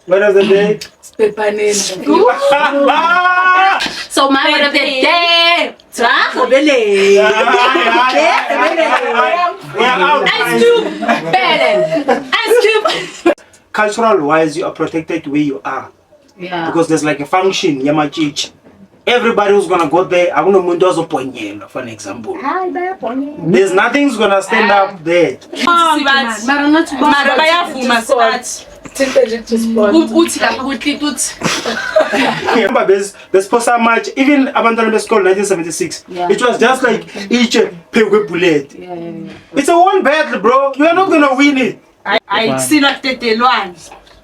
Word of the day. So my word of the day. Ice cube. Cultural wise, you are protected where you are. Yeah. Because there's like a function, Yamachichi. Everybody who's gonna go there, I want to for an example. There's nothing's gonna stand up there. Remember, there's so much. Even Abandoned School 1976, it was just like each bullet. It's a one battle, bro. You are not gonna win it. I see not the one.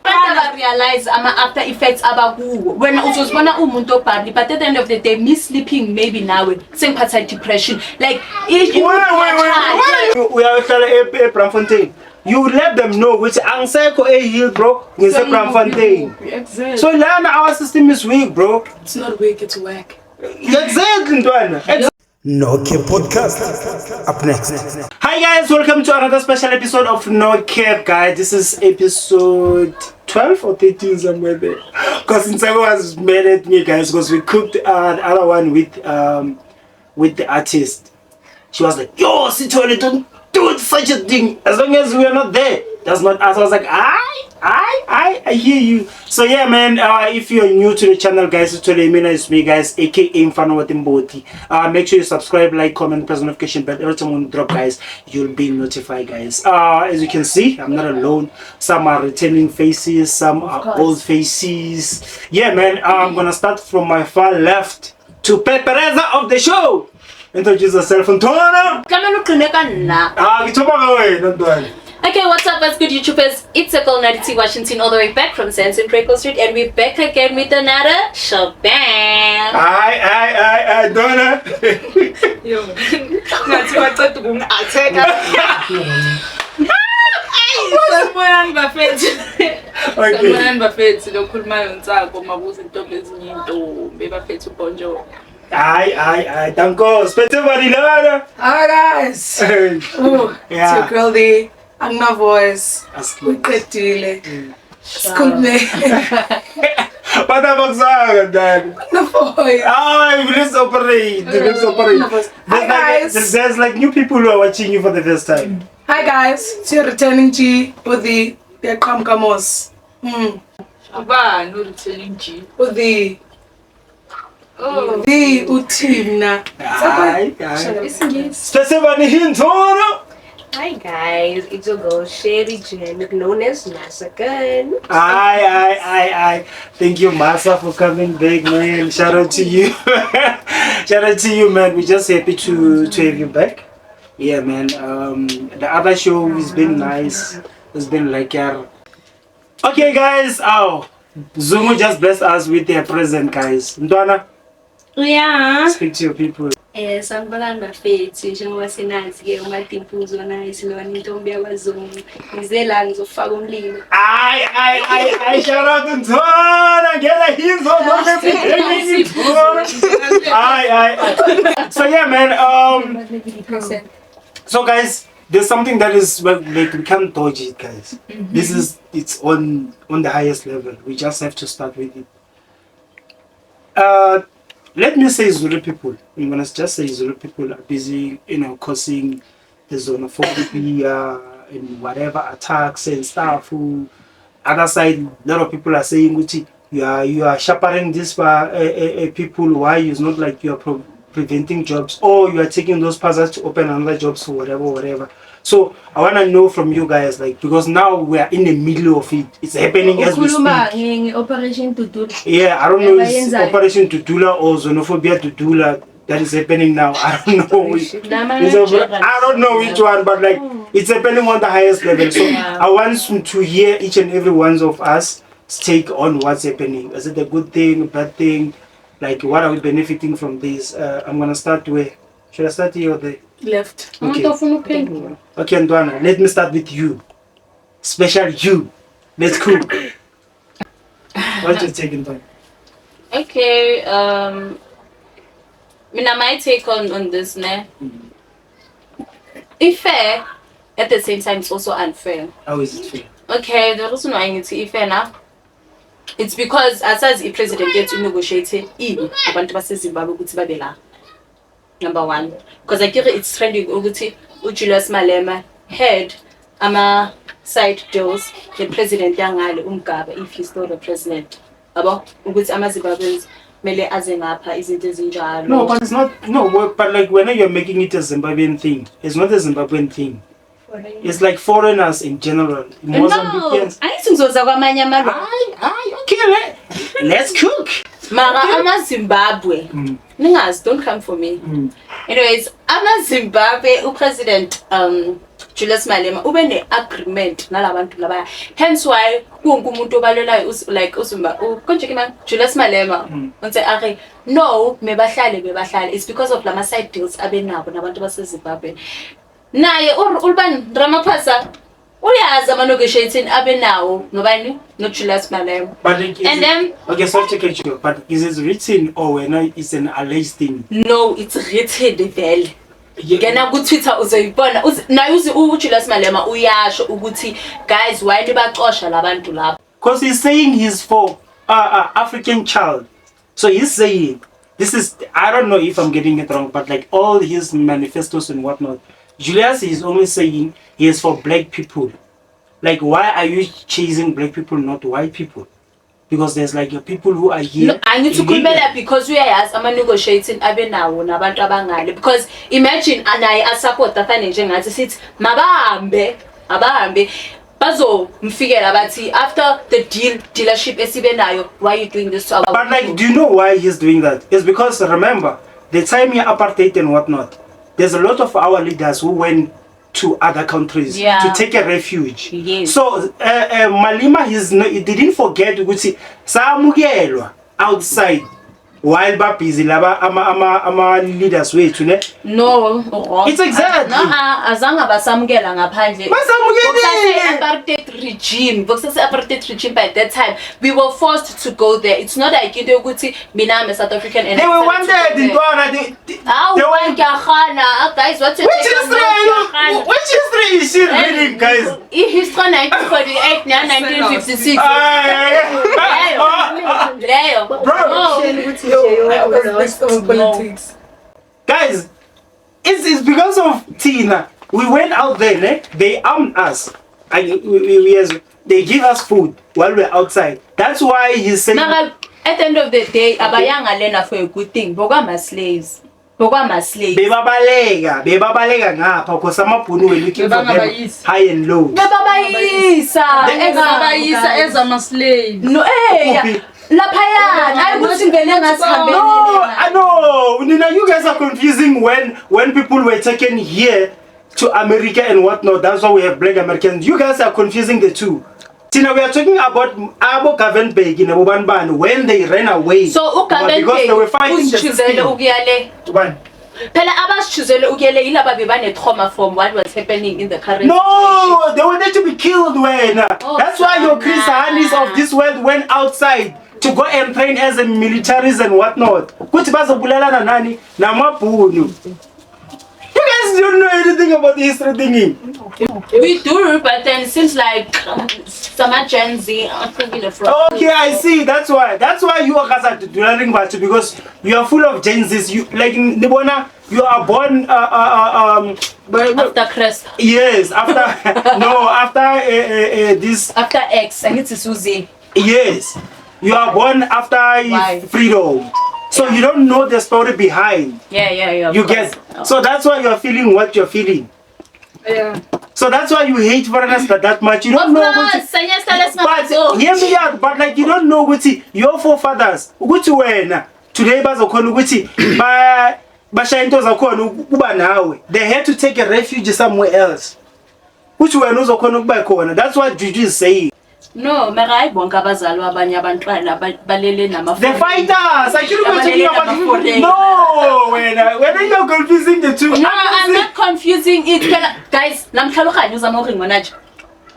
I realize after effects about who when I was one umuntu obhabli, but at the end of the day, me sleeping maybe now saying part depression. Like if you we are a Bramfontein. You let them know which Anseko a hill, bro. We say Bramfontein. Exactly. So learn our system is weak, bro. It's not weak, it's whack. Exactly, Ndwana. No-Cap Podcast. Up next. Hi guys, welcome to another special episode of No-Cap, guys. This is episode 12 or 13 somewhere there. Because Nsago was mad at me, guys, because we cooked the other one with the artist. She was like, yo, Sithole, don't do such a thing. As long as we are not there, that's not us. I was like, I hear you. So yeah, man, if you're new to the channel, guys, it's me, guys, aka Mfano Watimboti. Make sure you subscribe, like, comment, press notification bell. Every time we drop, guys, you'll be notified, guys. As you can see, I'm not alone. Some are returning faces, some are old faces. Yeah, man, I'm gonna start from my far left to Pepereza of the show. Introduce yourself, Antona. Okay, what's up, what's good, YouTubers? It's a girl, Naditi Washington, all the way back from Sanson Crackle Street, and we're back again with another Shabam. I, Donna. Yo, that's what I do. I take Someone Buffett. Someone Buffett. Don't put my own tag on my bosom. Don't let me do. Baby, Buffett to Bonjo. I, Danko. Spete Marinara. Hi guys. Oh, Yeah. it's your girl there. I'm no voice. We could do it. Scoop me. What about Zara? No voice. Let's operate. Let's operate. Hi guys. There's like new people who are watching you for the first time. Hi guys. It's your returning G with the Kamkamos. Aba no returning G. With the Utina. Specifically Hintona. Hi guys, it's your girl Sherry Jen, known as Masakan. I. Thank you, Masa, for coming back, man. Shout out to you. Shout out to you, man. We're just happy to have you back. Yeah, man. The other show has been nice. It's been like okay, guys. Zumu just blessed us with their present, guys. Ndwana, Yeah. speak to your people. Sangolan Buffett, Jean was in us, my timples on ice, learning to be a zoom. Is the lands of Fagumlin. I shout out to Ndwana. Get a hint on So yeah, man. So guys, there's something that is like we can't dodge it, guys. It's on the highest level. We just have to start with it. Let me say Zulu people. I'm gonna just say Zulu people are busy, causing the xenophobia and whatever attacks and stuff. Other side, a lot of people are saying, you are shepherding these people. Why it's not like you are preventing jobs, or you are taking those passers to open another jobs for whatever. So I wanna know from you guys, like, because now we are in the middle of it. It's happening as we speak. Operation Tutula. Yeah, I don't know if it's Operation Tutula or Xenophobia Tutula that is happening now. I don't know I don't know which one, but like it's happening on the highest level. So I want to hear each and every one of us take on what's happening. Is it a good thing, a bad thing? Like, what are we benefiting from this? I'm gonna start where? Should I start here or there? Left. Okay, Ndwana, let me start with you. Special you. Let's cook. What you taking, Ndwana? Okay, my take on this, ne? If fair, at the same time, it's also unfair. How is it fair? Okay, the reason why it's fair now. It's because as the president gets to negotiate in abantu baseZimbabwe ukuthi babe la. Number one, because I think it's trending ukuthi Julius Malema had side deals the president yangale uMgabe if he's still the president. Abo ukuthi amaZimbabweans mele aze ngapha izinto ezinjalo. No, but it's not but like when you're making it a Zimbabwean thing, it's not a Zimbabwean thing. It's like foreigners in general. Mozambicans. I think so kwamanye amazwe. Okay, let's cook. Mara amaZimbabwe. Ningazi, don't come for me. Anyways, amaZimbabwe upresident Julius Malema ube ne agreement nalabantu labaya. Hence why kungumuntu obalelayo like usumba konje ke Julius Malema unse ari no bebahlale. It's because of lama side deals abenabo nabantu baseZimbabwe. Naye uLban Ramaphosa uyazi ama negotiating abenawo nobani no Julius Malema. And then okay, so check it, but is it written or when it's an alleged thing? No, it's written vele. Ngena ku Twitter uzoyibona naye uJulius Malema uyasho ukuthi guys why nibaxosha labantu lapha, because he's saying he's for African child. So he's saying this is, I don't know if I'm getting it wrong, but like all his manifestos and whatnot, Julius is only saying he is for black people. Like, why are you chasing black people, not white people? Because there's like people who are here. No, I need to kumela because we are ama negotiating abenawo nabantu abangale, because imagine anayi support afane njengathi sithi mabahambe bazo mfikela bathi after the dealership esibe nayo, why are you doing this to our But like, do you know why he's doing that? It's because remember the time here apartheid and whatnot, there's a lot of our leaders who went to other countries to take a refuge. Yes. So Malema he didn't forget ukuthi samukelwa outside while ba busy laba ama leaders wethu ne. No, it's exactly. No, azange basamukela ngaphandle. Basamukele apartheid regime by that time we were forced to go there. It's not like into ukuthi mina I'm a South African and they were wanted in Ghana. Guys, what's your which history is she reading, guys? History 1948 now 1956. Guys, it's because of Tina. We went out there, né? They armed us. They give us food while we're outside. That's why he's saying. At the end of the day, abayanga lena for a good thing. Bogama slaves. Bebabalega ngapha because amabhunu were looking for them high and low. Bebabayisa ezama slave. No, laphayana ukuthi ngene ngasihambeni. No, Nina, you guys are confusing when people were taken here to America and whatnot. That's why we have black Americans. You guys are confusing the two. Tina, we are talking about Abo Gavenbeg in Abubanban when they ran away. So because they were fighting the system. Pela abasizele ukuyele ilaba bebane trauma from what was happening in the current situation. They wanted to be killed when. That's why your Chris Hanis of this world went outside to go and train as a militaries and whatnot. Kuti bazobulala na nani na mabhunu. You guys don't know anything about the history thingy. We do, but then it seems like some Gen Z are thinking the front. Okay, I see. That's why you guys are learning about it, because you are full of Gen Zs. You like Nibona, you are born after Crest. Yes, after no, after this. After X, I need to Susie. Yes, you are born after freedom. So you don't know the story behind. Yeah. You get. So that's why you're feeling what you're feeling. Yeah. So that's why you hate foreigners that much. You don't know what. But hear me out. But like you don't know what your forefathers. What today they had to take a refuge somewhere else. That's what Juju is saying. No, merai bonka bazalo abanye abantwana balele namafoni. The fighters. I can't talking about. No, when you're confusing the two. No, I'm not confusing it. Guys, namhlalokhanya uzama uringo naje.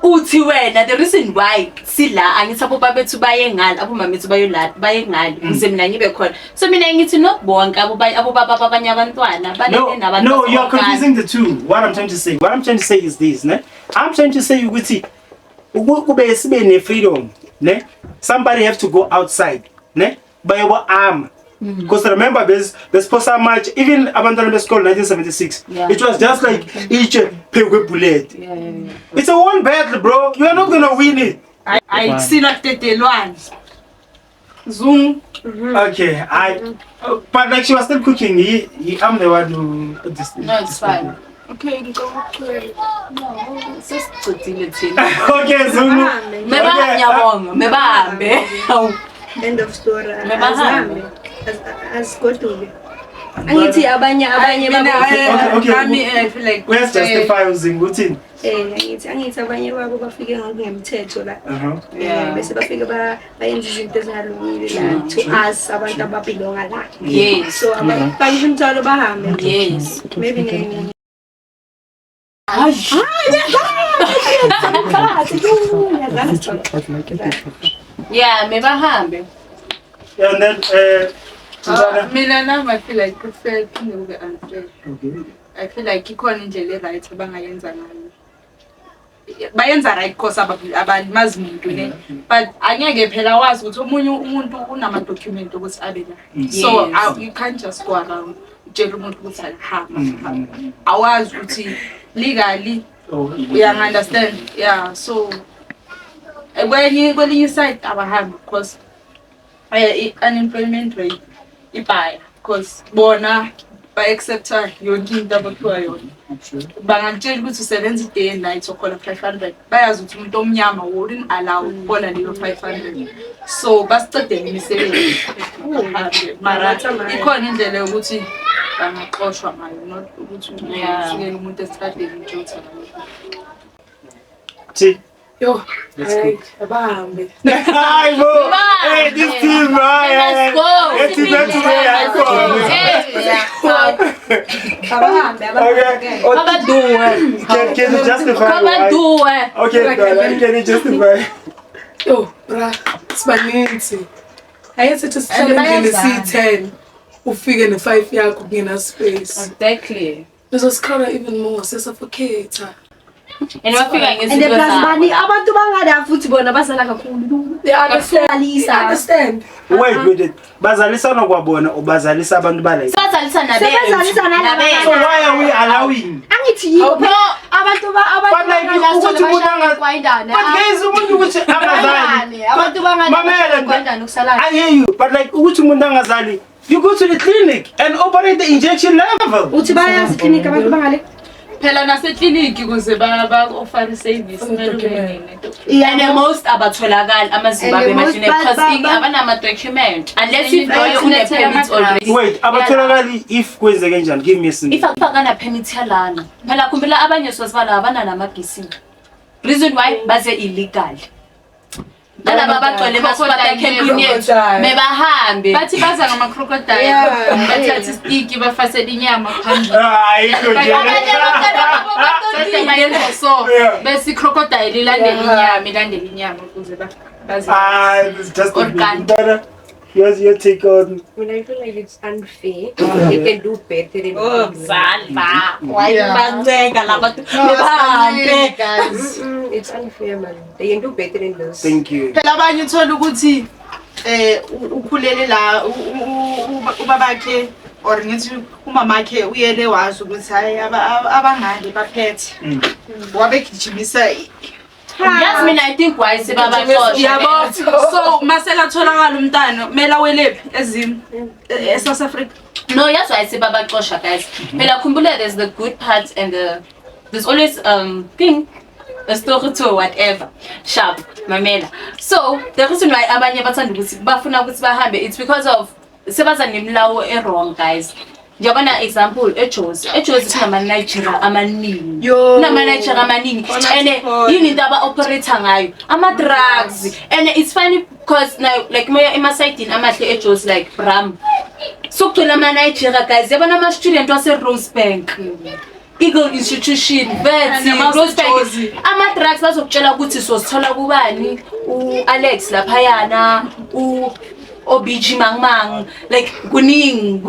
Uthi wena the reason why sila angithapo babethu baye ngala abomamethu baye ngala uze mina ngibe khona. So mina ngithi no bonke abobaba abanye abantwana balele nabantu. No, you're confusing the two. What I'm trying to say is this, ne? I'm trying to say ukuthi ube sibe ne freedom ne? Somebody have to go outside, ne? By your arm. Because remember, there's so much, even Abandoned School 1976, it was just like each bullet. It's a one battle, bro. You are not gonna win it. I see like the one. Zoom. Okay, but like she was still cooking. I'm the one who put this. No, it's fine. Okay, go okay. No, it's just okay, Zulu. End of story. Mebahambe. Asigodule. Angithi abanye Okay. I feel like Let's justify using routine. angithi abanye babo bafike ngokungemthetho la. Yeah. Bese bafike bayenza izinto ezingalungile la to us abantu ababelonga la. Yes. So abanye umthwalo bahambe. Yes. Maybe nene. Yeah, mebahambe. And then Mina I feel like prefer to be unfair. okay. I feel like ikhona indlela right abangayenza ngayo. Bayenza right because abalimazi umuntu ne. But angeke phela wazi ukuthi omunye umuntu unama document ukuthi abe la. So you can't just go around utshela umuntu ukuthi alihamba. Awazi ukuthi legally we understand. Yeah, so kwelinye side abahambi because unemployment rate ibhaya because bona ba-accept yonke into abaphiwa yona. Bangakutshela ukuthi usebenza i-day and night okhona 500 bayazi ukuthi umuntu omnyama wouldn't allow ukubona leyo 500, so basicedele imisebenzi. Mara ikhona indlela yokuthi bangaxoshwa ngayo, not ukuthi usukele umuntu esitradeni nje uthi yo, alright, abahambe. Hi, bro. Hey, this team, right? Let's go. Let's go. Can you justify why? Okay, can you justify? Yo, bra, sibaninzi. Ayesethi sihlale C10 ufike ne5 yakho kungena space. Exactly. Sizosikhala even more, sisuffocate. And wafika And the plus bani abantu bangada futhi bona basala kakhulu. They understand. Wait. Bazalisa nokwabona ubazalisa abantu bala. Bazalisa nabe. So why are we allowing? Angithi yibo. Abantu But like ukuthi umuntu kwayindana. But guys, umuntu ukuthi angazali. Abantu bangada kwayindana ukusala. I hear you, but like ukuthi umuntu angazali, you go to the clinic and operate the injection level. uthi bayazi clinic abantu bangale. Phela naseclinic ukuze ba-offer service And most abatholakala amaZimbabwe machine because abanama document unless if you une permit already. Wait, abatholakali if kwenzeke njani? Give me a single. If akufakana permit yalana. Phela khumbula abanye sozibala abana namagisi. Reason why baze illegal. Nalaba bagcwele basipata campaign yethu mebahambe bathi baza ngama-crocodile bathatha isitiki bafasele inyama phambili so bese i-crocodile ilandele inyama ukuze it's just a here's your take on. When I feel like it's unfair, they can do better than it's unfair, man. They can do better than this. Thank you. phela abanye uthola ukuthi ukhulele la ubabakhe or ngithi umamakhe uyele wazi ukuthi hayi abangale baphethe wabegijimisa. Yes, mina I think why sebabaxosha. Yabo, so masela tholakala umntana mela welephi ezimi eSouth Africa. No, yes why sebabaxosha guys. Phela khumbula there's the good part and there's always thing a story to whatever sharp mamela. So the reason why abanye bathanda ukuthi bafuna ukuthi bahambe it's because of sebaza nemlawo wrong guys. Njengona example eJozi sinama Nigeria amaningi. Nama Nigeria amaningi and yini into aba operator ngayo ama drugs and it's funny because now like moya emasayidini amahle eJozi like Bram. So kuthola ama Nigeria guys yabona ama student wase Rosebank. Eagle Institution, Vets, Rosebank. Ama drugs bazokutshela ukuthi sosithola kubani uAlex laphayana OBG Mangmang like kuning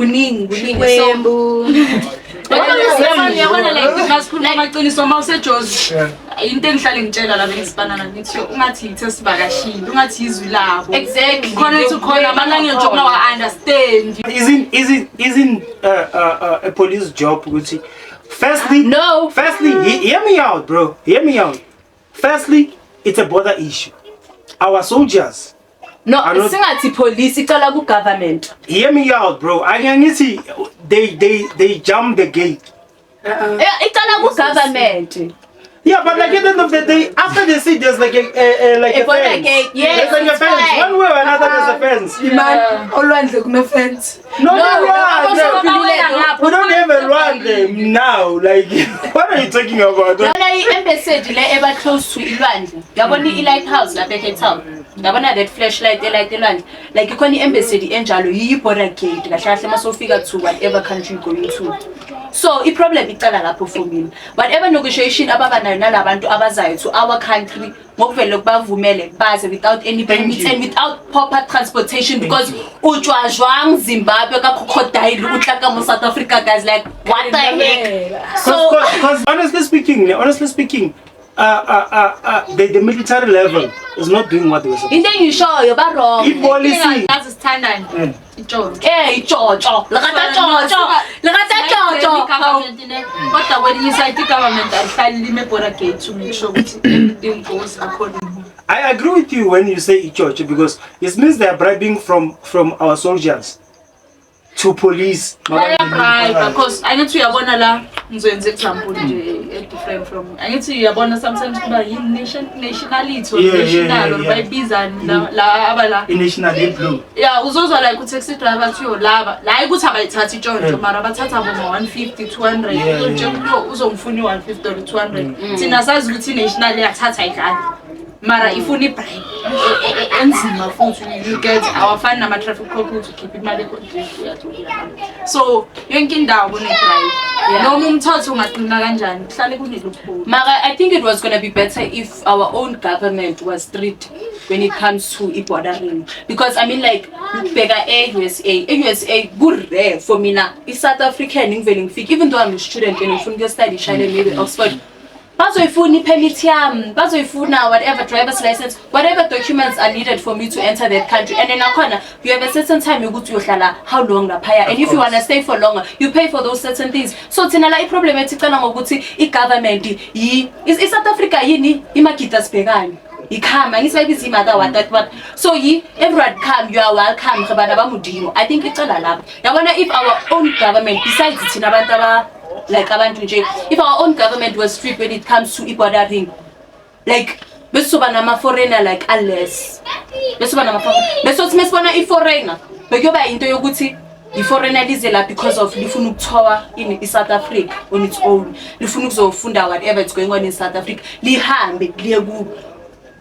so Yabona like masikhuluma amaqiniso mawusejozi. Into engihlale ngitshela la bengisibana ngithi ungathi ithe sibakashile, ungathi izwi labo. Exactly. Khona to khona amalanga nje uma understand. Isn't a police job ukuthi firstly hear me out, bro. Hear me out. Firstly, it's a border issue. Our soldiers. No, singathi police icala ku government. Hear me out, bro. Angithi they jump the gate. Icala ku government. Yeah, but like at the end of the day, after they see there's like a fence. Yes, there's like a fence. One way or another, there's a fence. Man, olwandle kuna fence. No, we don't even run them now. Like, what are you talking about? Yabona embassy le eba close to ilwandle. Yabona lighthouse la Cape Town. Yabona that flashlight light ilwandle. Like ikhona embassy enjalo yi border gate kahle kahle masofika to whatever country you going to. So I problem icala lapho for me. Whatever negotiation ababanayo nalabantu abazayo to our country ngokuvela kubavumele baze without any permits and without proper transportation because ujwajwang Zimbabwe ka crocodile utlaka mo South Africa guys like what the heck. So because honestly speaking the military level is not doing what they were supposed to. and then you sure you're wrong. The policy That's standard. Ijojo. But when you say the government are filing border gate to make sure everything goes according. I agree with you when you say church because it means they are bribing from our soldiers to police. Because I need to yabona la ngizoyenza example nje different from I need to yabona sometimes kuba nationality or national or bayibiza la abala national blue. Yeah, uzozwa like taxi driver to lava la ukuthi abayithatha ijonto mara bathatha bo 150 200 nje uzomfuni 150 or 200 thina sazi ukuthi national yathatha idlala mara ifuni bribe enzima futhi you get our fan nama traffic cop to keep imali konke so yonke indawo ne bribe noma umthetho ungaqina kanjani kuhlale kunelupho Mara, I think it was going to be better if our own government was strict when it comes to bordering because I mean like bega USA good rare for me now South African ngivele ngifike even though I'm a student and ngifuna study shale maybe Oxford bazoyifuna permit yami bazoyifuna whatever driver's license whatever documents are needed for me to enter that country and then nakhona you have a certain time yokuthi uyohlala how long lapha and if you want to stay for longer you pay for those certain things so thina la iproblem ethicana ngokuthi igovernment is South Africa yini imagida sibhekani ikhama ngisibayibiza imaka what so everyone come you are welcome ngibana bamudimo I think icala lapha yabona if our own government besides thina abantu aba like abantu nje if our own government was strict when it comes to bordering like besoba nama foreigner like unless besoba nama besothi mesibona iforeigner bekuyoba into yokuthi iforeigner lizela because of lifuna ukuthowa in South Africa on its own lifuna ukuzofunda whatever is going on in South Africa lihambe liye ku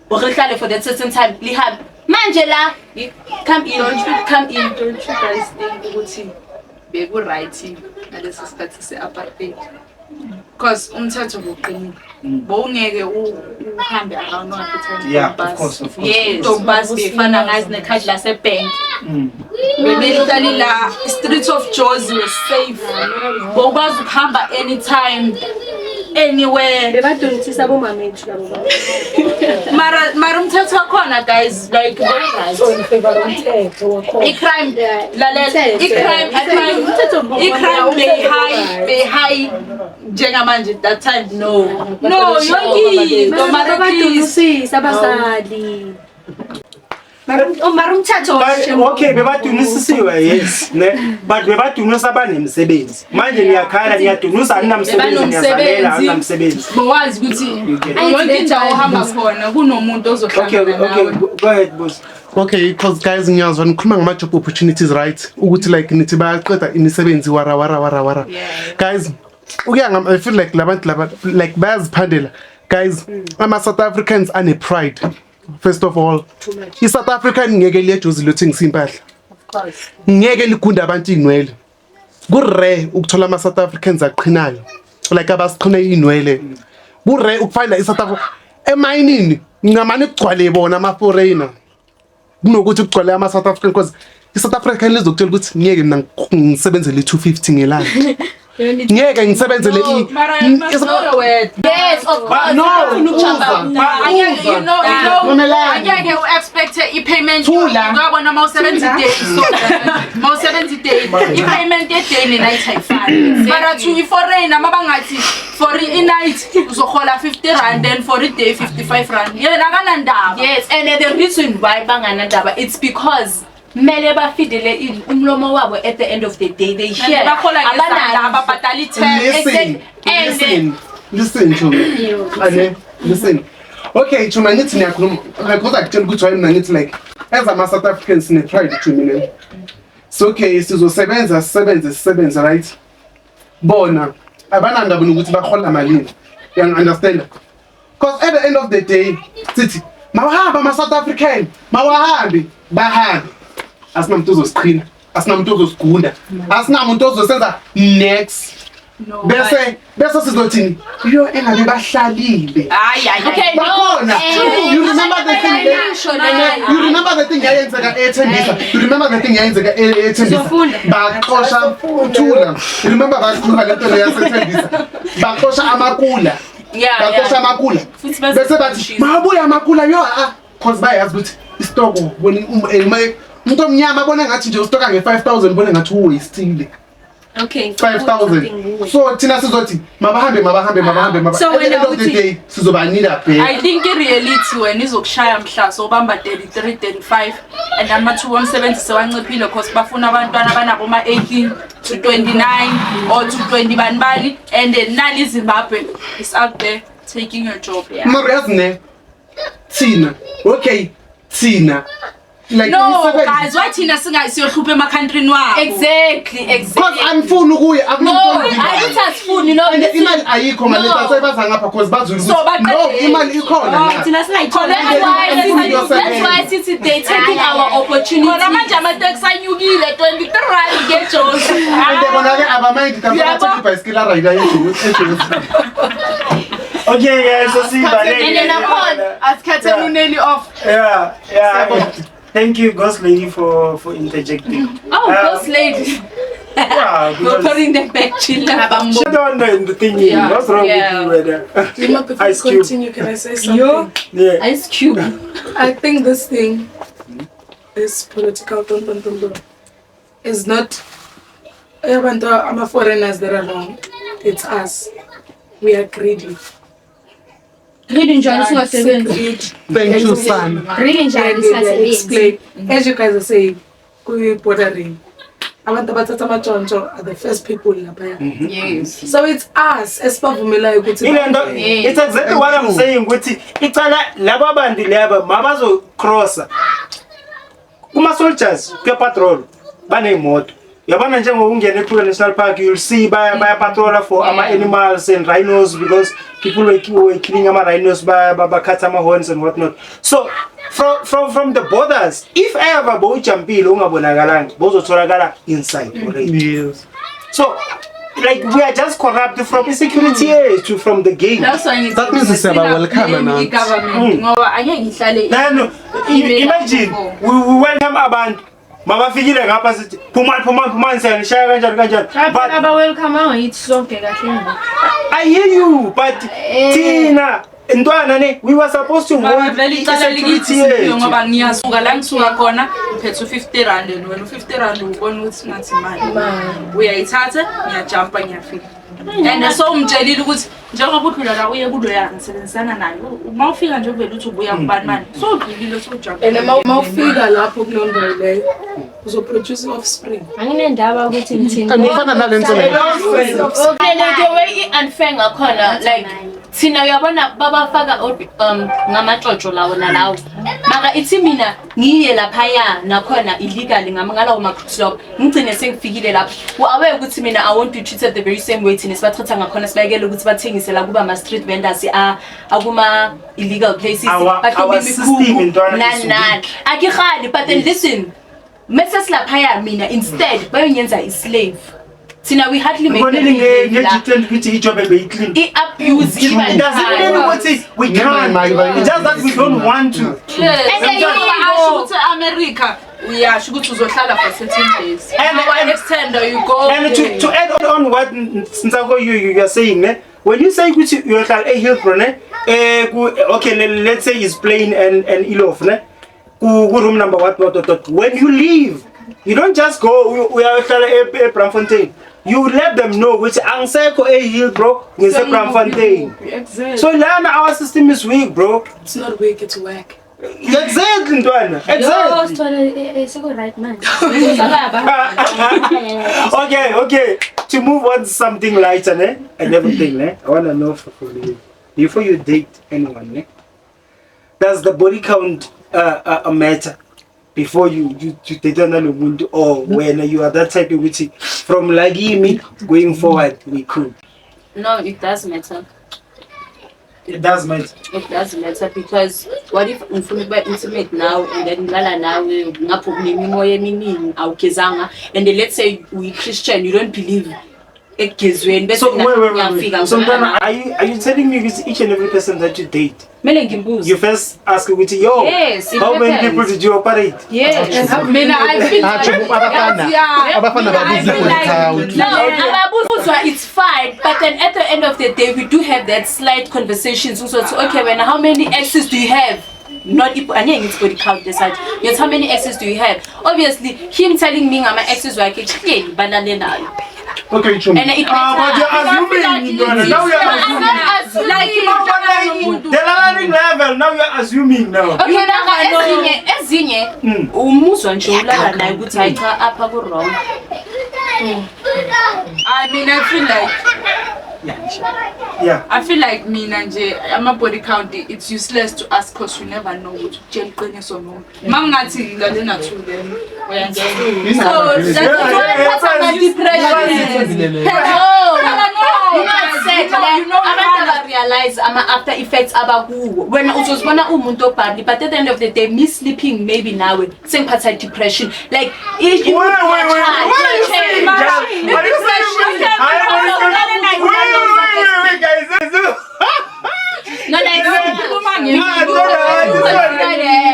orehlale for that certain time lihambe manje la come in don't you guys think ukuthi beku right ngalesi sikhathi se-apartheid because umthetho ubuqinile bowungeke uhambe around Of course. yes bus befana ngazi nekhadi lasebank bebehlali la streets of Jozi was safe bokwazi ukuhamba anytime anywhere Bebadonisisa bomamethu labo. mara umthetho wakhona guys like very right So in favor of umthetho wakhona. icrime be high njengamanje that time no yonke Mara badonisisa abazali. Mara umthetho Okay, bebadunisisiwe yes ne but bebadunisa banemsebenzi manje ngiyakhala ngiyadunusa anginamsebenzi ngiyazalela anginamsebenzi bowazi ukuthi yonke indawo ohamba khona kunomuntu ozohlangana nawe go ahead boss. Okay, because guys ngiyazwa nikhuluma ngama job opportunities right ukuthi like nithi bayaqeda imisebenzi wara guys I feel like labantu like bayaziphandela guys ama South Africans are pride. First of all, South African ngeke liyejozi lothengisa impahla. of course Ngeke ligunda abantu inwele. Kurare ukuthola ama South Africans aqhinayo. Like abasiqhina inwele. Kurare ukufind iSouth Africa emining ngamane kugcwale bona ama foreigner. Kunokuthi kugcwale ama South African because iSouth African lizokuthola ukuthi ngeke mina ngisebenzele 250 ngelanga. ngeke ngisebenzele Yes, of course. Angeke u-expect i-payment ngabona mawusebenza i-day so mawusebenza i-day i-payment ye-day ne-night ayifani mara to i-foreigner mabangathi for i-night uzohola 50 rand and for i-day 55 rand yena akanandaba. Yes, and the reason why banganandaba it's because mele bafidele umlomo wabo at the end of the day they hear ababhatala i-tax. Listen to me. Listen. Okay, Chuma, ngithi niyakhuluma because akutshela ukuthi why mina ngithi like as ama South Africans ne pride to me. So okay, sizosebenza right? Bona abanandaba ukuthi bahola malini. You understand? Because at the end of the day, sithi mawahamba ama South African, mawahambi, bahambi. Asinamuntu ozosiqhina, asinamuntu ozosigunda, asinamuntu ozosenza next. Bese sizothini yo engabe bahlalile. Okay, bakhona. You remember the thing yayenzeka eThembisa. You remember the thing yayenzeka eThembisa. Baqosha uthula. You remember baqhubha lento leyaseThembisa. Baqosha amakula. Baqosha amakula. Bese bathi mabuya amakula yo cause bayazi ukuthi istoko bona umuntu omnyama bona ngathi nje ustoka nge-5,000 bona ngathi uwastile. Okay. 5,000. So thina sizothi mabahambe. So when the day sizobanida pay. I think reality when izokushaya mhla so bamba 33 35 and amathuba omsebenzi sewanciphile because bafuna abantwana abanabo ma 18 to 29 or to 20 banibali and then nali Zimbabwe is out there taking your job. Marazne Tina. Okay, Tina. Like no guys why thina singayisiyohlupha emakhantrini wabo. Exactly. Because angifuni ukuya akusasifuni no imali ayikho manje basebenza ngapha because bazulu no imali ikhona thina singayithola. That's why sithi they taking our opportunity. Bona manje ama-tax anyukile 23 rand ngejozi. Ndebona ke abamind kabathi bicycle rider ejozi. Okay guys, so see but and then asikhethe uneli off. Yeah. Thank you, Ghost Lady, for interjecting. Ghost Lady. Yeah, we're putting them back chill. She don't know the thing. Yeah. What's wrong with you, Before I continue, can I say something? Yeah. Ice Cube. I think this thing, this political is not. Even though I'm a foreigners that are wrong, it's us. We are greedy. Thank you, son. Explain. As you guys are saying, bordering. Abantu abathatha amantshontsho are the first people lapha. Yes. So it's us esibavumela ukuthi. It's exactly what I'm saying ukuthi icala laba bandi laba mabazo crosser. Kuma soldiers ke patrol banemoto. Yabona njengoba ungena eKruger National Park, you'll see by patroller for animals and rhinos because people were killing rhinos by cut horns and whatnot. So from the borders, if ever bo jumpile ungabonakalanga bozotholakala inside already. Yes. So like we are just corrupt from insecurity to from the game. That's why that means it's about welcome now. No, imagine we welcome abantu mabafikile ngapha sithi phuma ngisashaya kanjani but aba welcome awuyithi sonke kahle. I hear you but Tina ntwana ne we were supposed to hold icala likithi ngoba ngiyasuka la ngisuka khona ngiphethe 50 rand and wena 50 rand ubona ukuthi ngathi imali uyayithatha ngiyajumpa ngiyafika and so umtshelile ukuthi njengoba udlula la uye kuloya ngisebenzisana naye uma ufika nje uvela uthi ubuya kubani manje so udlulile so jump and uma ufika lapho kulondwe leyo uzoproduce offspring. Anginendaba ukuthi ngithini angifana nalento leyo. The way unfair ngakhona like thina uyabona babafaka ngamaxoxo lawo nalawo maka ithi mina ngiye lapha ya nakhona illegally ngalawo maclub ngigcine sengifikile lapho awe ukuthi mina I want to treat the very same way thina sibathatha ngakhona sibekele ukuthi bathengise la kuba ama street vendors akuma illegal places our system intwana nani akikhali but then listen message lapha ya mina instead bayonyenza islave. Tina we hardly make the job clean. It abuse it doesn't mean what we can't. It's just that we don't want to. And then you shoot America. uyasho ukuthi uzohlala for certain days. And extend you go. And to add on what Nsako you are saying, when you say which you are a Hillbrow, okay, let's say it's plain and Ilof, room number what. When you leave, you don't just go. We are a Bramfontein. You let them know which Anseko a Hillbrow is a Bramfontein. Exactly. So our system is weak, bro. It's not weak, it's whack. Exactly, Ndwana. Exactly. It's a right man. Okay. To move on to something lighter, and everything, I wanna know for you. Before you date anyone, does the body count matter? Before you date another woman, or when you are that type of witty from Lagimi going forward, we could. No, it does matter. It does matter. It does matter because what if we're intimate now and then now and then let's say we Christian, you don't believe it. So wait. So are you telling me with each and every person that you date? You first ask with yo. Yes. How many people did you operate? Yes. I feel like it's fine, but then at the end of the day, we do have that slight conversations. So okay, when how many exes do you have? Not if I think it's body count decide. Yes, how many exes do you have? Obviously, him telling me I'm an exes like it's banana. Okay, Chum. And it but you're assuming. Now you're assuming. The learning level. Now you're assuming now. Okay, now ezinye umuzwa nje ulala naye ukuthi hayi cha apha ku wrong. I mean, I feel like Yeah. I feel like me nanje ama body count it's useless to ask because you never know what to tell qiniso or no. Mangathi ngilale na two then. So that's why I'm depression. I realize after effects about when uzozibona umuntu obhabli, but at the end of the day me sleeping maybe now sengiphatha depression like if you What are you saying? Are you saying wait, guys. no like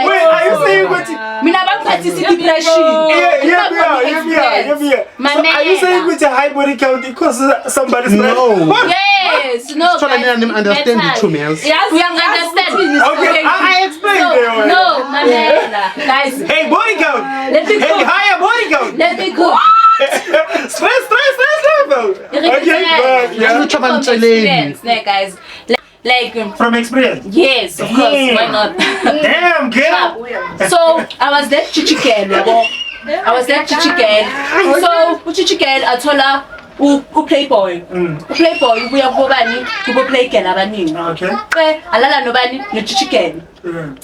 Wait, are you saying what? mina bangiphathisa depression. Yeah. So are you saying with a high body count because somebody's No. Yes, no. So let me understand the two males. Yes, we understand. Okay, I explained. No, Manela. Guys. Hey, body count. Let me go. Hey, higher body count. Let me go. Stress level. Okay, Experience, guys. Like from experience. Yes, of course. Why not? Damn, girl. So I was that chichi girl. So uchichi girl athola Playboy. Playboy we are gobani to play girl abaningi. Okay. Alala nobani no chichi girl.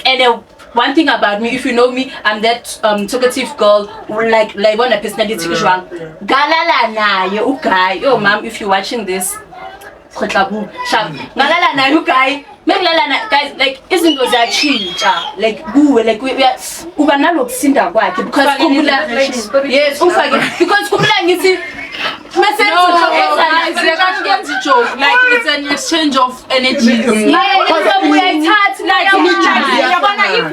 And one thing about me, if you know me, I'm that talkative girl, like one personality wrong. Galala na yo guy. Yo mom, if you're watching this, galala na you guy. Guys, like izinto ziyatshintsha like kuwe like we are uba nalokusinda kwakhe because kumula yes ufake because kumula ngithi joke like it's an exchange of energies. If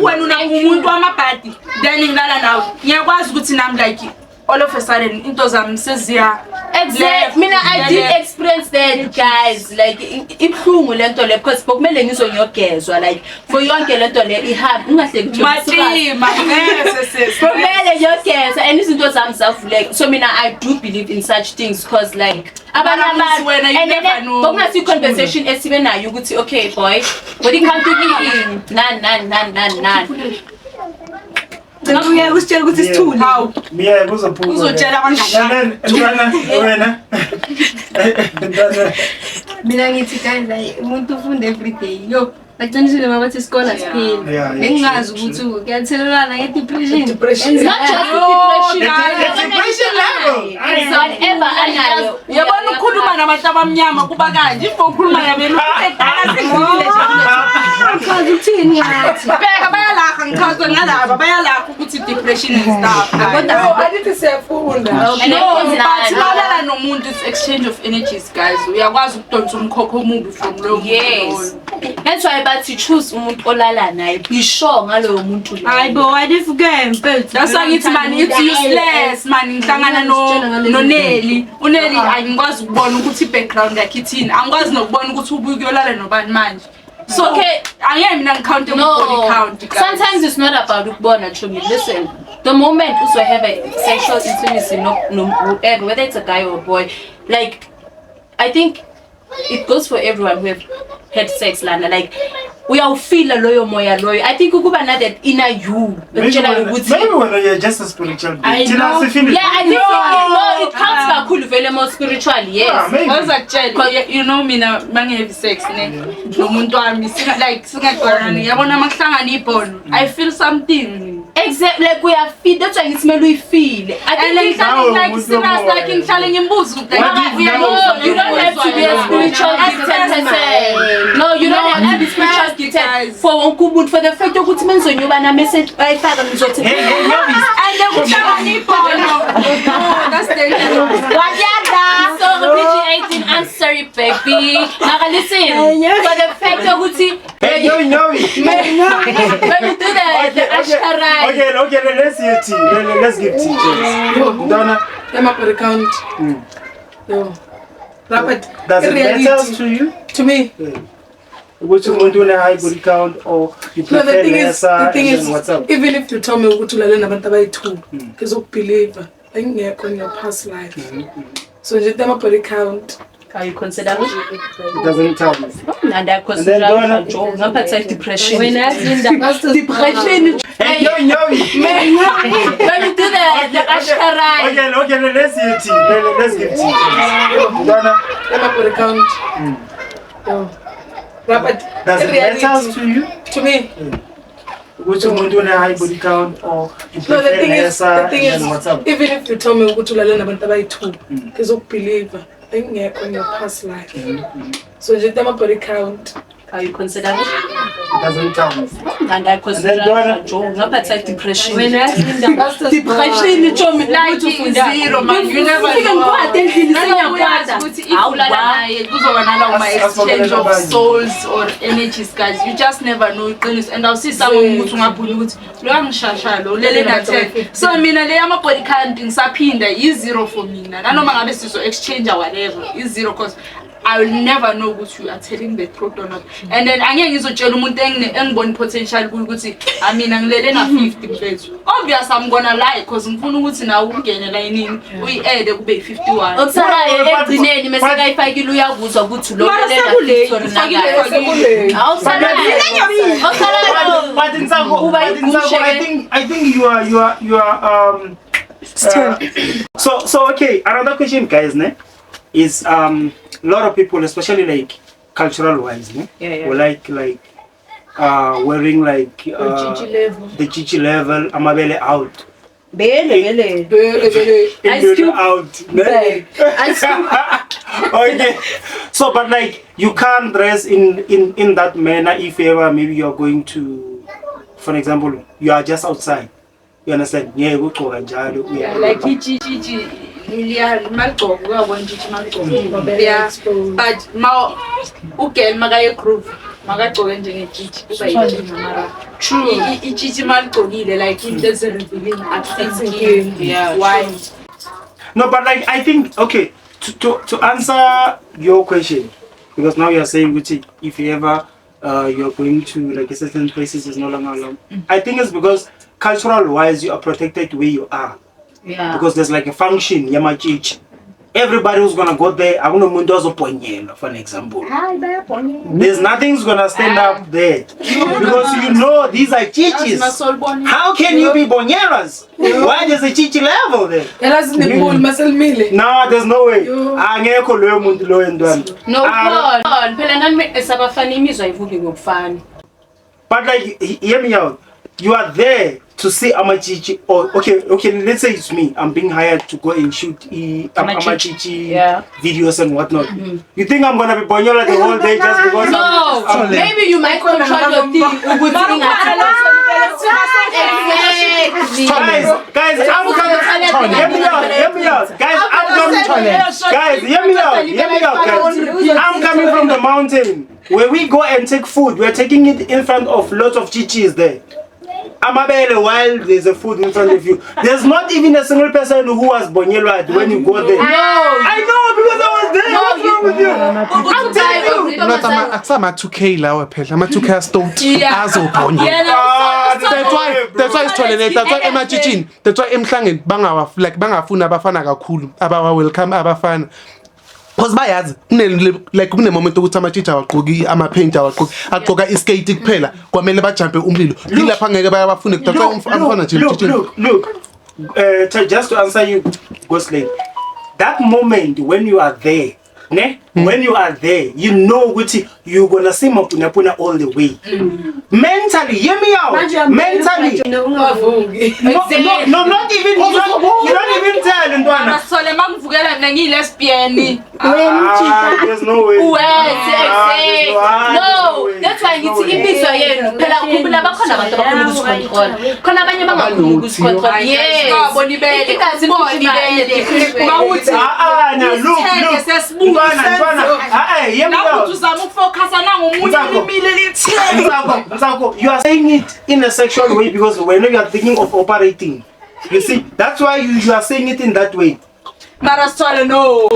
when umuntu wamabhadi then ngilala nawe ngiyakwazi ukuthi nami like all of a sudden into zami seziya. Exactly. Mina I did experience that, guys. Like ibhlungu lento le because bokumele ngizonyogezwa like for yonke lento le ihab ungahleki nje. Bokumele yogezwa and izinto zami zavuleka. So mina I do believe in such things because like abantu and then bokungasi conversation esibe nayo ukuthi okay boy what you can't do nan Uya usitshela ukuthi isithuli. How? Mina kuzophuka. Uzotshela kanjani? Wena. Mina ngithi guys umuntu ufunda every day. Yo, baqinisile mabathi isikole asipheli. Bengingazi ukuthi kuyathelelana ngedepression. It's not just depression level. Whatever anayo. Yabona ukukhuluma nabantu abamnyama kuba kanje if ukhuluma nabenu edala singile Because uthini yathi? bheka bayalakha ngikhaza ngalaba bayalakha ukuthi depression and stuff. No, adithi siyafunda. But nomuntu it's exchange of energies guys. Uyakwazi ukudonsa umkhokho omubi from low. Yes. That's why bathi choose umuntu olala naye. Be sure ngaloyo muntu lo. Hayibo wadifuke mfethu. That's why ngithi man it's useless man ngihlangana no Nelly. uNelly angikwazi ukubona ukuthi background yakhe ithini. Angikwazi nokubona ukuthi ubuye kuyolala nobani manje. So okay, angeke mina ngicount body count. Sometimes it's not about ukubona Chumi. Listen, the moment you have a sexual intimacy no whoever, whether it's a guy or a boy, like I think it goes for everyone who have had sex lana, like we all feel a loyal moya loyal. I think ukuba na that inner you. Maybe when you're just a spiritual being. I know. Yeah, I think it comes back cool very more spiritual, yes. Because actually, you know me now, man have sex ne. No muntu wami like singakhona yabona makuhlangana ibhono. I feel something. Exactly, like we are feel. That's why it's me we feel. I think like ngihlale ngimbuza ukuthi you don't have to be a spiritual gifted person. No, you don't have to be spiritual gifted. For the fact that ukuthi menizonyoba na message bayifaka nizothi and ukuhlangana ibhono. That's dangerous. Wajada. So PG-18, I'm sorry baby. Now listen. For the fact that ukuthi when you do the ashkarai. Okay, let's hear tea. Let's give tea. Donna, Emma for the count. Yo. Rapid. Does it matter to you? To me. Would you want to do a high body count or you prefer No, the thing is, what's up? even if you tell me what to learn about the two, because I believe in your past life. So just them body count. Can you consider me? It doesn't tell me. And I consider depression. When I depression. Hey, yo. When you do the ashkarai. Okay, let's hear tea. Let's give tea. Donna, Emma for the count. Yo. Rapid. Does it matter to you? To me. Would you want to do a high body count or you No, the prefer thing is, what's up? even if you tell me what to learn about the two, because I believe in your past life. So just them body count. Can you consider me? It doesn't tell me. And I consider depression. When I Depression Like zero man, you never know. Exchange of souls or energies, guys. You just never know. And I'll see someone who's so I mean, I'm body counting sapinda is zero for me. I know my so exchange or whatever is zero because I will never know what you are telling the truth or not. And then angeke ngizotshela umuntu engibona potential ukuthi I mean angilele na 50 mfethu. Obviously I'm gonna lie because ngifuna ukuthi nawe ungene la yini uyi-add kube 51. Okusalayo egcineni mase kayifakile uyakuzwa ukuthi lo lele I think you are so okay, another question guys is a lot of people, especially like cultural wise, or like wearing like the chichi level, amabele out. Bele. Out. Okay. So but like you can't dress in that manner if ever maybe you're going to, for example, you are just outside. You understand? Yeah, go to like chichi. Yeah, malco, we are one chichi malco. Yeah, but now, okay, magayo group, magato engine chichi. True, chichi malco, like it doesn't reveal accent. Yeah, why? No, but like I think okay to answer your question, because now you are saying which if you ever you're going to like a certain places is no longer allowed. I think it's because cultural wise you are protected where you are. Yeah. Because there's like a function, Yamachichi. Everybody who's gonna go there, I'm gonna mundozo ponyelo, for an example. There's nothing's gonna stand up there. Because you know these are chichis. How can you be bonyeras? Why there's a chichi level there? No, there's no way. No, but like, hear me out. You are there to see Amachichi, or okay, let's say it's me. I'm being hired to go and shoot Amachichi videos and whatnot. You think I'm gonna be bonyola the whole day just because? No, maybe you might control your thing. Guys, I'm coming. Hear me out. Guys, I'm coming Guys, hear me out, guys. I'm coming from the mountain. Where we go and take food, we're taking it in front of lots of chichis there. Amabele, while there's a food in front of you, there's not even a single person who was Bonyelwa when you go there. I know because I was there. What's wrong with you? I'm telling you. Not I'm 2K lawa phela. I'm 2K stone. That's why it's toilet. That's why emachichin. That's why emhlangeni bangafuna abafana kakhulu. Abawa welcome abafana. Because bayazi like kune moment ukuthi amachicha awaqoki ama-paint aqoka iskate kuphela kwamele bajumpe umlilo ilapha ngeke bayabafune kudaba nje look, just to answer you Ghoslady, that moment when you are there when you are there, you know what you're gonna see Mapuna all the way. Mentally, hear me out. Mentally, no, not even. You don't even tell Ndwana. There's no way. No, that's why it's in this way. You are saying it in a sexual way because when you are thinking of operating, you see, that's why you are saying it in that way. Marastole, no.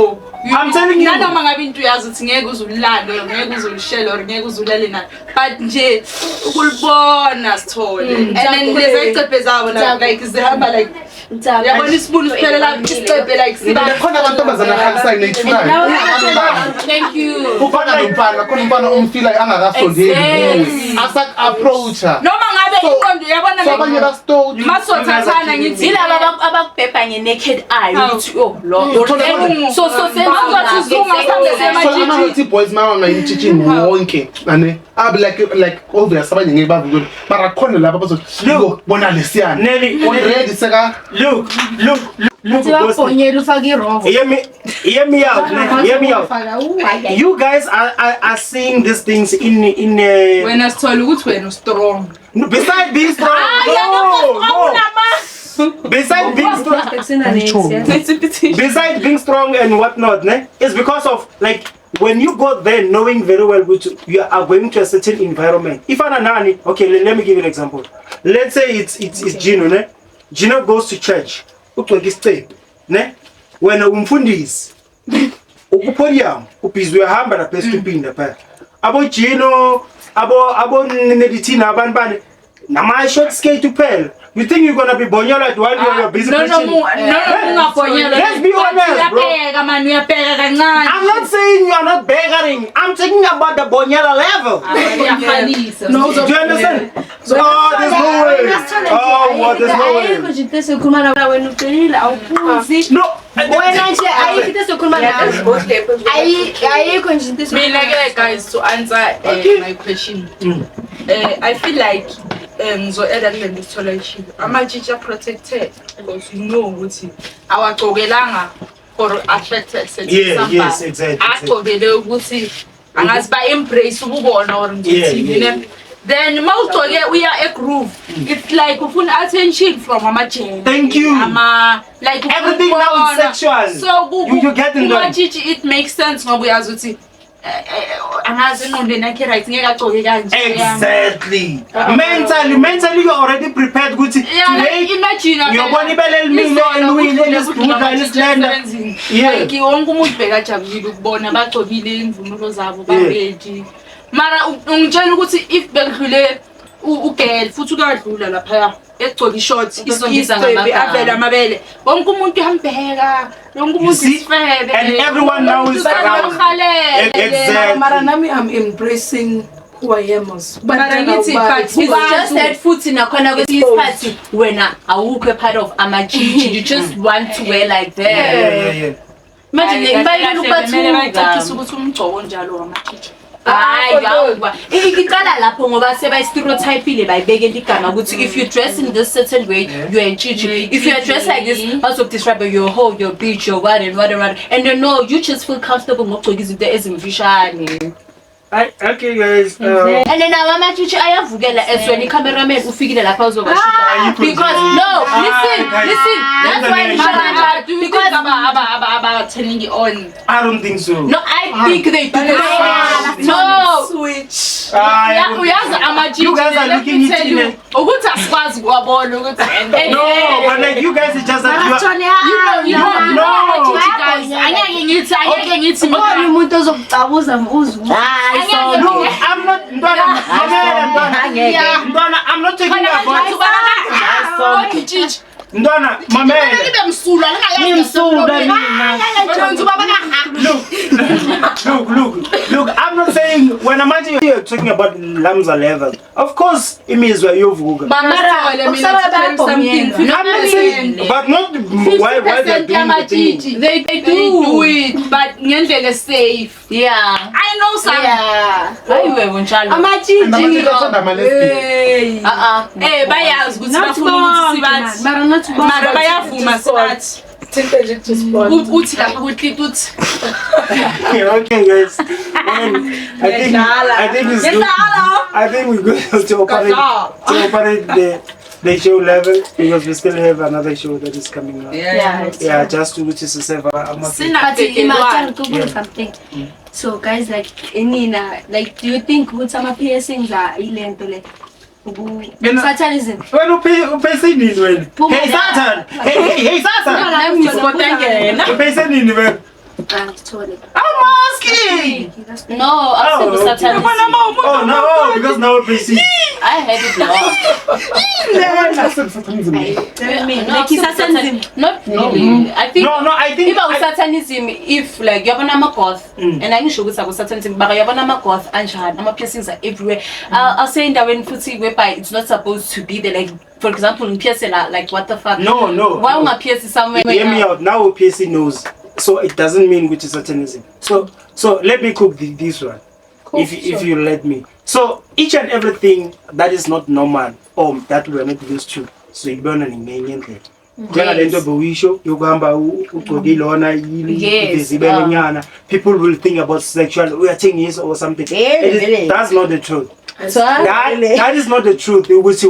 I'm telling you. Nana mangabintu yazuthi ngeke uzulilande, ngeke uzulishela or ngeke uzulalena. But nje ukulibona Sithole. And then there's a zabo like zihamba like yabona isibulu siphelela isiqephe like siba khona abantu abazanahambisa nethulayo. Thank you. Ufana nomfana, khona umfana umfila angakasondeli. Asak approacher. Noma ngabe inqondo yabona abanye bastold. Masothathana ngithi yilaba abakubhebha nge-naked eye ukuthi lo so ama boys mawa ngayitshitshini wonke ane abi like obvious abanye ngeke bavuke mara khona laba bazothi look bona lesiyana Nelly ready seka look hear me out. You guys are saying these things in when I told you when strong. Besides being strong, besides being strong and whatnot, it's because of like when you go there knowing very well which you are going to a certain environment. If I'm a nanny, okay, let me give you an example. Let's say it's Gino, Gino goes to church. When umfundisi ukupodium upizwe hamba na place kupinda pa abo Gino abo neditina abanbane na my short skate to pell. You think you're gonna be Bonyelwa while you're busy preaching? No, let's be honest, bro. I'm not saying you are not begging. I'm talking about the Bonyelwa level. No, do you understand? Oh, there's no way. Oh, what? There's no way. No. Guys, to answer my question, I feel like so elderly installation amachicha protected because you know ukuthi awaqokelanga or affected somebody. Yes, exactly. Aqokele ukuthi angazi ba embrace ububona or ngithi then mawuqoke we are a groove. It's like ufuna attention from amajeni. Thank you. Like everything now is sexual. So you get in there. It makes sense ngoba uyazi ukuthi exactly. Mentally you're already prepared. Good. Imagine you're going to if ugel futhi ukadlula lapha egcoka ishort isibebe avela amabele wonke umuntu uhambeka wonke umuntu isifebe and everyone now is around. Exactly. Mara nami I'm embracing who I am. But it's just that foot in a corner with his party when awukho part of amachichi. You just want to wear like that. Yeah. Imagine ukuthi umgcobo njalo wamachichi. Iqala lapho ngoba sebayistereotypile bayibekela igama ukuthi if you dress in this certain way you are chichi, if you are dressed like this also describe your hoe, your bitch, your what and what and you know you just feel comfortable ngokugcoka izinto ezimfishane. Okay guys, and then amachichi ayavukela as when cameraman ufikile lapha uzobashuta because no listen that's why because are turning it on. I don't think so. No, I think they do this. No. Switch. Yeah, We have the You guys are let looking me tell into you. it. Oguta squads go about Oguta and No, but like you guys are just like you know, No. guys. umuntu ozokucabuza uzwe No, I'm not. Ndona, I'm not talking about. Ndona, mamela. Look. I'm not saying when I'm actually you're talking about Lamza level. Of course, imizwa yovuga. I'm not saying, but not why they're doing the thing. They do it, but ngendlela safe. Yeah. I know some. Yeah. Ayiwe bunjalo. Bayazi ukuthi bafuna ukuthi sibathi. Mara bayavuma sibathi. Uthi la ukuthi uthi. Okay, guys. I think it's good. I think we're good to operate the show level because we still have another show that is coming up. Yeah, just to which is a server. something. So guys, like Nina, like do you think would some piercings are illegal? Satanism. When you pay Sydney, hey Satan, hey Satan. You pay Sydney, I'm asking. No, I'm saying Satanism. Oh no, because now we see. I had it wrong. Like Satanism. Not really. I think. No, I think. If Satanism, if like you have a goth, and I show you Satanism, but you have a goth and I'm piercings are everywhere. I'll say that when footy whereby it's not supposed to be there, like for example in piercing, like what the fuck? No. Why am I piercing somewhere? Hear me out. Now piercing knows, so it doesn't mean which is Satanism. So let me cook this one. If you let me. So each and everything that is not normal or that we are not used to, so you burn an ingredient. People will think about sexual we are Chinese or something. That's not the truth. That is not the truth. It's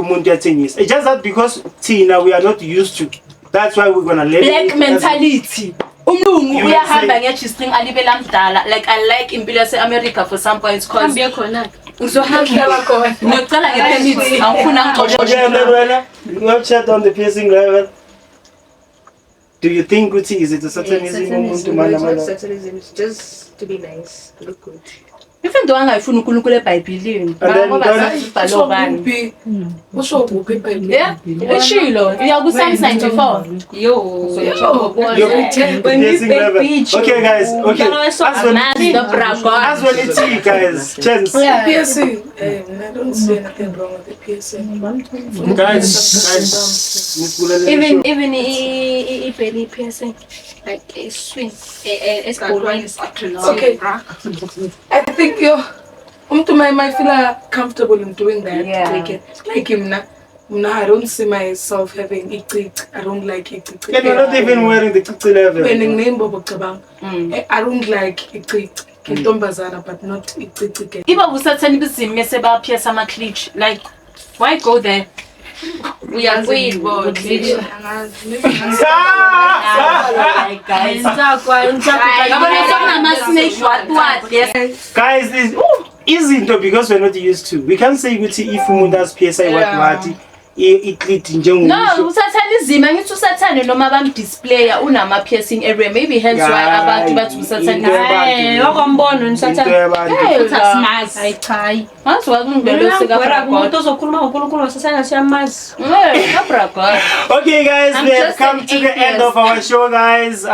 just that because Tina we are not used to. That's why we're gonna live black mentality. Uyahamba ngejistring alibela mdala. Like I like impilo yase-America for some points cause uzohamba khona. Ngicela ngepermit. Awufuna ngixoxe. You have chat on the piercing level. Do you think is it a Satanism? Satanism is just to be nice, look good. Even though angayifuna uNkulunkulu eBhayibhelini, ngoba sibhalo bani. Usho kuphi eBhayibhelini? Yeah. Eshilo, iya ku Psalm 94. Okay guys, okay. As well it's you guys. Chance. Piercing. I don't see anything wrong with the piercing. Guys. Even belly piercing, like a swing, it's okay. I think might feel comfortable in doing that. Yeah. Like him now. I don't see myself having it. I don't like it. You're not even wearing the level. I don't like it. But not it. Iba uSatanism mase ba pierce ama cleach. Like why go there? We are going guys, this isn't because we're not used to. We can't say if umuntu has PSI what it no, Satanism angithi uSathane noma bamdisplaya unama piercing area maybe hence why abantu bathi uSathane wakwambono uSathane uthasimazi ayichayi wazi wakungibelo seka umuntu ozokhuluma ngoNkulunkulu uSathane siyamazi okay guys, we have come to the end of our show guys.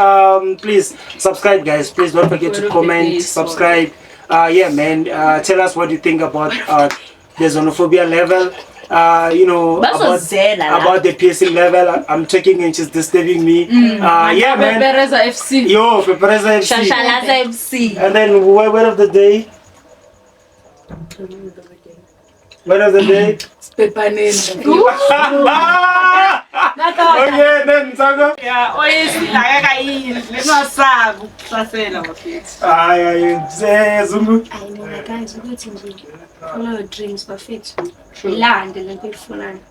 Please subscribe guys, please don't forget to comment, subscribe. Yeah man, tell us what you think about the xenophobia level. You know about the piercing level. I'm checking and she's disturbing me. Yeah man. Pepereza FC. Yo, Pepereza FC. Shashalaza FC. And then word of the day. Word of the day. Okay, then Sago. Yeah, Zungu. I know guys, follow your dreams, perfect. Land and people for land.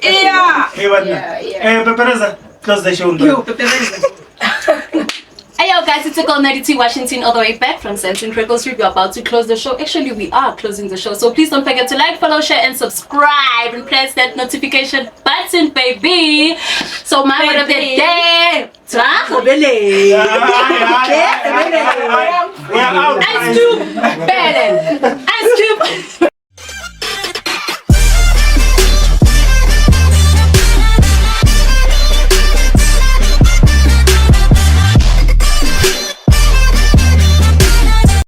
Yeah. Hey, what? Pepereza, close the show. Yo, Pepereza. Hey yo guys, it's Nicole 92 Washington all the way back from Samson Crickle Street. We're about to close the show. Actually, we are closing the show. So please don't forget to like, follow, share, and subscribe. And press that notification button, baby. So my word of the day. We are out. Ice Cube. Ice Cube.